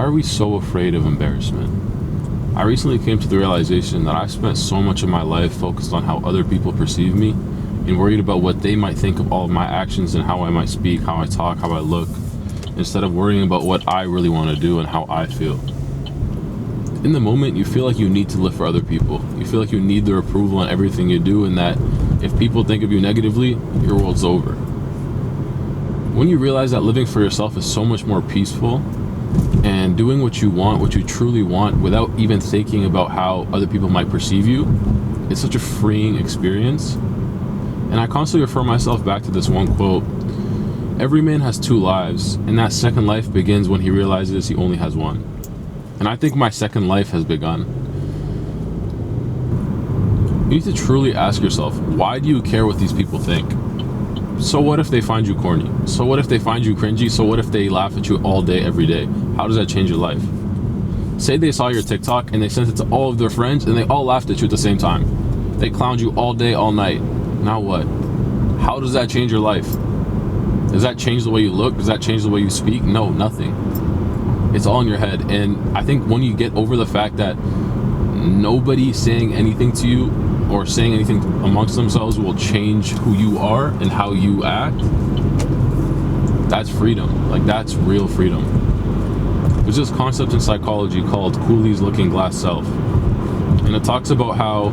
Why are we so afraid of embarrassment? I recently came to the realization that I've spent so much of my life focused on how other people perceive me and worried about what they might think of all of my actions and how I might speak, how I talk, how I look, instead of worrying about what I really want to do and how I feel. In the moment, you feel like you need to live for other people. You feel like you need their approval on everything you do, and that if people think of you negatively, your world's over. When you realize that living for yourself is so much more peaceful and doing what you want, what you truly want, without even thinking about how other people might perceive you, it's such a freeing experience. And I constantly refer myself back to this one quote: every man has two lives, and that second life begins when he realizes he only has one. And I think my second life has begun. You need to truly ask yourself, why do you care what these people think? So what if they find you corny? So what if they find you cringy? So what if they laugh at you all day, every day? How does that change your life? Say they saw your TikTok and they sent it to all of their friends and they all laughed at you at the same time. They clowned you all day, all night. Now what? How does that change your life? Does that change the way you look? Does that change the way you speak? No, nothing. It's all in your head. And I think when you get over the fact that nobody saying anything to you or saying anything amongst themselves will change who you are and how you act, that's freedom. Like, that's real freedom. There's this concept in psychology called Cooley's looking glass self. And it talks about how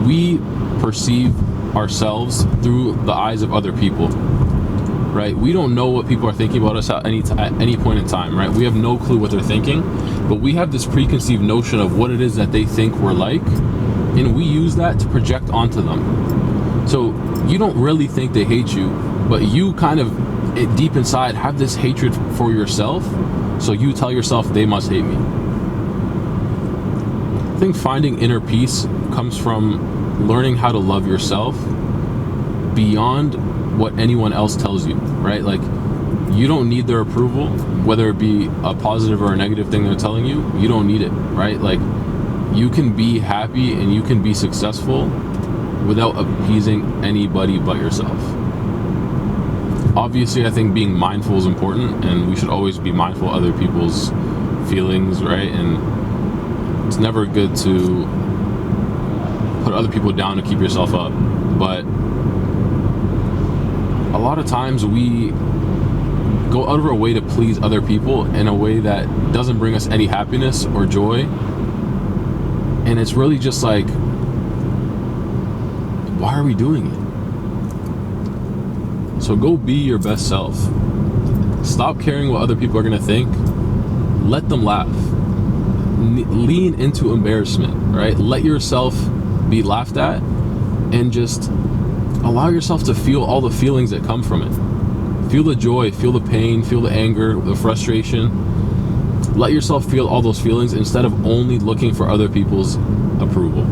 we perceive ourselves through the eyes of other people. Right? We don't know what people are thinking about us at any point in time, right? We have no clue what they're thinking, but we have this preconceived notion of what it is that they think we're like, and we use that to project onto them. So you don't really think they hate you, but you kind of, deep inside, have this hatred for yourself, so you tell yourself they must hate me. I think finding inner peace comes from learning how to love yourself beyond what anyone else tells you, right? Like, you don't need their approval, whether it be a positive or a negative thing they're telling you. You don't need it, right? Like, you can be happy and you can be successful without appeasing anybody but yourself. Obviously, I think being mindful is important, and we should always be mindful of other people's feelings, right? And it's never good to put other people down to keep yourself up, but a lot of times we go out of our way to please other people in a way that doesn't bring us any happiness or joy. And it's really just like, why are we doing it? So go be your best self. Stop caring what other people are going to think. Let them laugh. Lean into embarrassment, right? Let yourself be laughed at and just allow yourself to feel all the feelings that come from it. Feel the joy, feel the pain, feel the anger, the frustration. Let yourself feel all those feelings instead of only looking for other people's approval.